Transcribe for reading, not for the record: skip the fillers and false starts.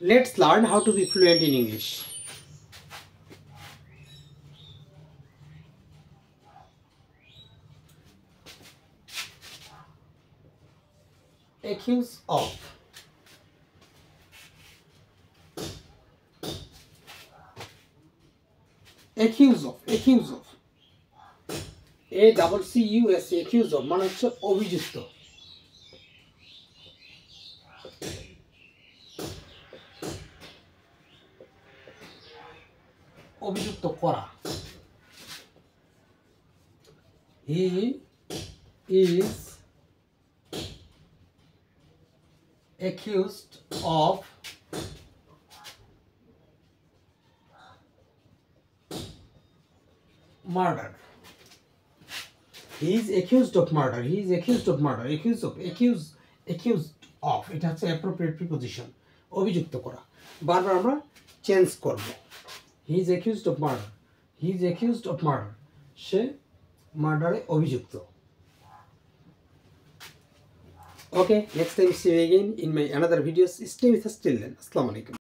Let's learn how to be fluent in English. Accuse of. Accuse of. Accuse of. ACCUS, accuse of মানে হচ্ছে অভিযুক্ত। অভিযুক্ত করা। He is accused of murder. He is accused of murder. He is accused of murder. Accused of. Accused of. এটা হচ্ছে appropriate preposition. অভিযুক্ত করা। বারবার আমরা চেঞ্জ করব। He is accused of murder. He is accused of murder. সে মার্ডারে অভিযুক্ত। Okay, next time see you again in my another videos. Stay with us till then. Assalamu alaikum.